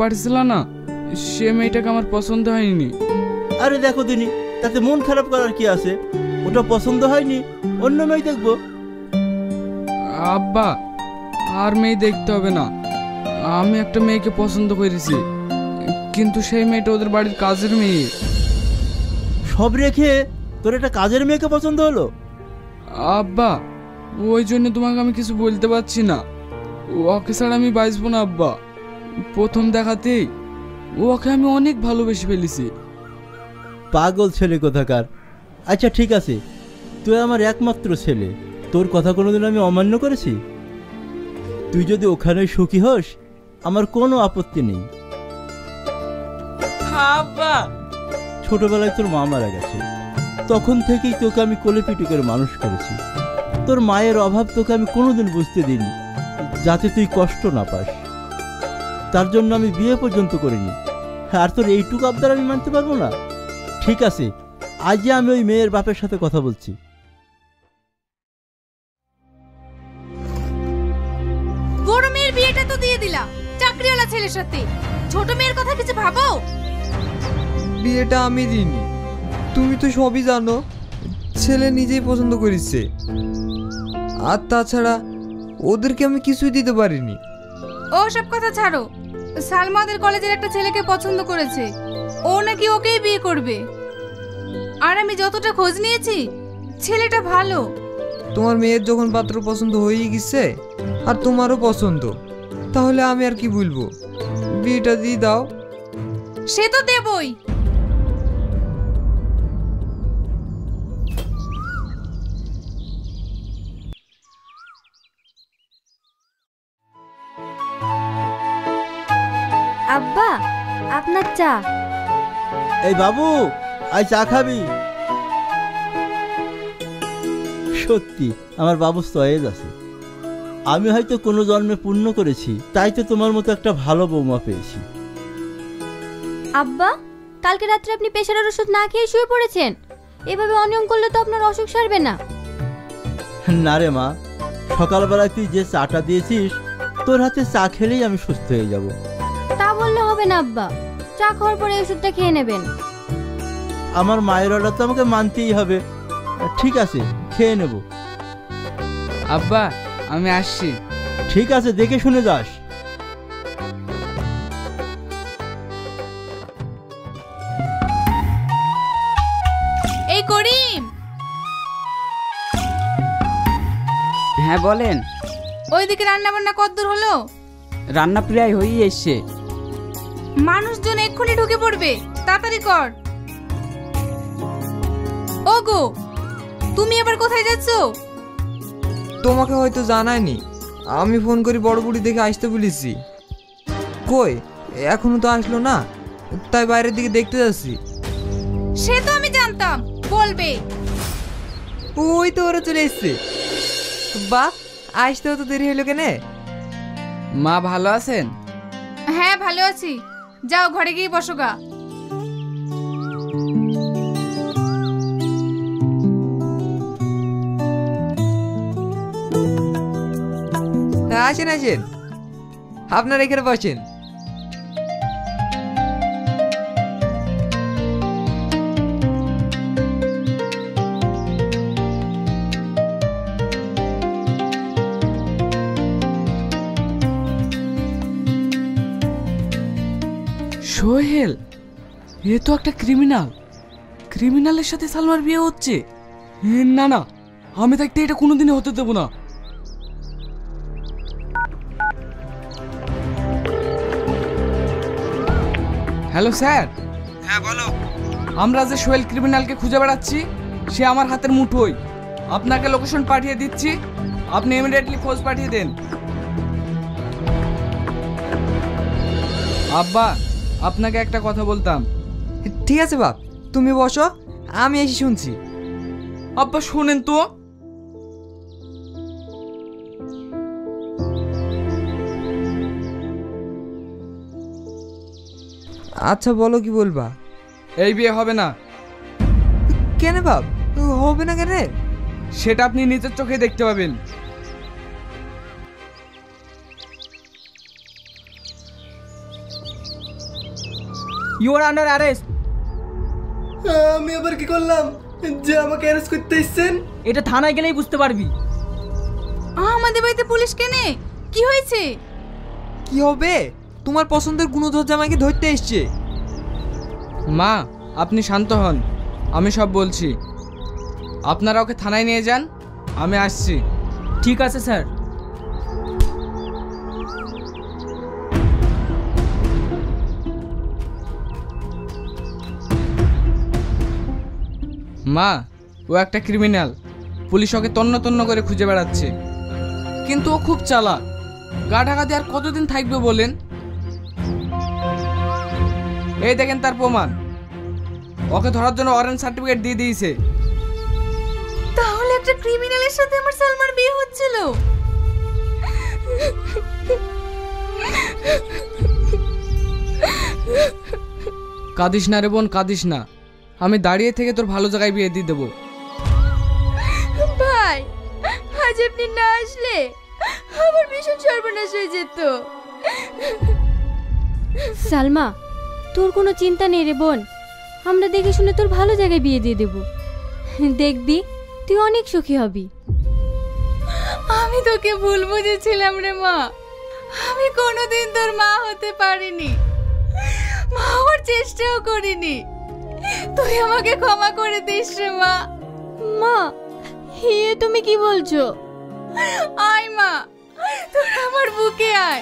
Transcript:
পারছিল না, সে মেয়েটাকে আমার পছন্দ হয়নি। আরে দেখো দিনি, তাতে মন খারাপ করার কি আছে? ওটা পছন্দ হয়নি, অন্য মেয়ে দেখবো। আব্বা, আর মেয়ে দেখতে হবে না। আমি একটা মেয়েকে পছন্দ করেছি, কিন্তু সেই মেয়েটা ওদের বাড়ির কাজের মেয়ে। সব রেখে তোর একটা কাজের মেয়েকে পছন্দ হলো? আব্বা, ওই জন্য তোমাকে আমি কিছু বলতে পারছি না। ওকে ছাড়া আমি বাঁচবো না আব্বা। প্রথম দেখাতেই ওকে আমি অনেক ভালোবেসে ফেলেছি। পাগল ছেলে কোথাকার। আচ্ছা ঠিক আছে, তুই আমার একমাত্র ছেলে, তোর কথা কোনোদিন আমি অমান্য করেছি? তুই যদি ওখানে সুখী হোস, আমার কোনো আপত্তি নেই। আব্বা, ছোটবেলায় তোর মা মারা গেছে, তখন থেকেই তোকে আমি কোলে পিঠে করে মানুষ করেছি। তোর মায়ের অভাব তোকে আমি কোনোদিন বুঝতে দিইনি, যাতে তুই কষ্ট না পাস। তার জন্য আমি বিয়ে পর্যন্ত করিনি। আর তোর এইটুকু আবদার আমি মানতে পারবো না? ঠিক আছে, আজই আমি ওই মেয়ের বাপের সাথে কথা বলছি। বড় মেয়ের বিয়েটা তো দিয়ে দিলা চাকরিওয়ালা ছেলের সাথে, ছোট মেয়ের কথা কিছু ভাবো। বিয়েটা আমি দিইনি, তুমি তো সবই জানো। ছেলে নিজেই পছন্দ করেছে, আর তাছাড়া ওদেরকে আমি কিছুই দিতে পারিনি। ও সব কথা ছাড়ো, সালমাদের কলেজের একটা ছেলেকে পছন্দ করেছে, ও নাকি ওকেই বিয়ে করবে। আর আমি যতটা খোঁজ নিয়েছি, ছেলেটা ভালো। তোমার মেয়ের যখন পাত্র পছন্দ হয়ে গেছে আর তোমারও পছন্দ, তাহলে আমি আর কি বলবো? বিয়েটা দিয়ে দাও। সে তো দেবই। আব্বা, আপনার চা। এই বাবু, আই চা খাবি? সত্যি আমার বাবু সয়েজ আছে। আমি হয়তো কোনো জন্মে পুণ্য করেছি, তাই তো তোমার মতো একটা ভালো বৌমা পেয়েছি। আব্বা, কালকে রাত্রে আপনি প্রেশারের ওষুধ না খেয়ে শুয়ে পড়েছেন। এভাবে অনিয়ম করলে তো আপনার অসুখ সারবে না। না রে মা, সকালবেলায় তুই যে চাটা দিয়েছিস, তোর হাতে চা খেলেই আমি সুস্থ হয়ে যাব। তা বললে হবে না আব্বা, চা খাওয়ার পরে ওষুধটা খেয়ে নেবেন। আমার মায়ের অর্ডার তো আমাকে মানতেই হবে। ঠিক আছে, খেয়ে নেব। আব্বা, আমি আসছি। ঠিক আছে, দেখে শুনে যাস। এই করিম, হ্যাঁ বলেন। ওইদিকে রান্না বান্না কতদূর হলো? রান্না প্রায় হয়েই এসছে। মানুষজন এক্ষুনি ঢুকে পড়বে, তাড়াতাড়ি কর। ওগো, তুমি এবার কোথায় যাচ্ছ? তোমাকে হয়তো জানায়নি, আমি ফোন করি বড় বুড়ি দেখে আসতে বলেছি। কই এখনো তো আসলো না, তাই বাইরের দিকে দেখতে যাচ্ছি। সে তো আমি জানতাম বলবে। ওই তো ওরা চলে এসছে। বাহ, আসতেও তো দেরি হলো কেন? মা ভালো আছেন? হ্যাঁ ভালো আছি, যাও ঘরে গিয়ে বসো গা। আসেন আসেন, আপনার এখানে বসেন। সোহেল, এ তো একটা ক্রিমিনাল। ক্রিমিনালের সাথে সালমার বিয়ে হচ্ছে। না না, আমি থাকতে এটা কোনোদিনই হতে দেবো না। Hello sir. হ্যাঁ বলো। আমরা যে সোহেল ক্রিমিনালকে খুঁজে বেড়াচ্ছি, সে আমার হাতের মুঠোয়। আপনাকে লোকেশন পাঠিয়ে দিচ্ছি, আপনি ইমিডিয়েটলি খোঁজ পাঠিয়ে দেন। আব্বা, আপনাকে একটা কথা বলতাম। ঠিক আছে বাপ, তুমি বসো, আমি এসে শুনছি। আব্বা শোনেন তো। আচ্ছা বলো, কি বলবা? এই বিয়ে হবে না। কেন বাপ, হবে না কেন? সেটা আপনি নিজের চোখে দেখতে পাবেন। You are under arrest. আমি আবার কি করলাম যে আমাকে অ্যারেস্ট করতে এসেছেন? এটা থানায় গেলেই বুঝতে পারবি। আমাদের বাড়িতে পুলিশ কেনে? কি হয়েছে? কি হবে? তোমার পছন্দের গুণধর জামাইকে ধরতে এসছে। মা, আপনি শান্ত হন, আমি সব বলছি। আপনারা ওকে থানায় নিয়ে যান, আমি আসছি। ঠিক আছে স্যার। মা, ও একটা ক্রিমিনাল, পুলিশ ওকে তন্ন তন্ন করে খুঁজে বেড়াচ্ছে। কিন্তু ও খুব চালাক, গা ঢাকা দিয়ে আর কতদিন থাকবে বলেন? এই দেখেন তার প্রমাণ, ওকে ধরার জন্য অরেঞ্জ সার্টিফিকেট দিয়ে দিয়েছে। তাহলে একটা ক্রিমিনালের সাথে আমার সালমার বিয়ে হচ্ছিল। কাঁদিস না রে বোন, কাঁদিস না, আমি দাঁড়িয়ে থেকে তোর ভালো জায়গায় বিয়ে দিয়ে দেবো। ভাই, আজ আপনি না আসলে আমার ভীষণ সর্বনাশ হয়ে যেত। সালমা, তোর কোনো চিন্তা নেই রে বোন, আমরা দেখে শুনে তোর ভালো জায়গায় বিয়ে দিয়ে দেব। দেখবি তুই অনেক সুখী হবি। আমি তোকে ভুল বুঝেছিলাম রে মা, আমি কোনোদিন তোর মা হতে পারিনি, মা হওয়ার চেষ্টাও করিনি। তুই আমাকে ক্ষমা করে দিস রে মা। মা, এ তুমি কি বলছো? আয় মা, তোর আমার বুকে আয়।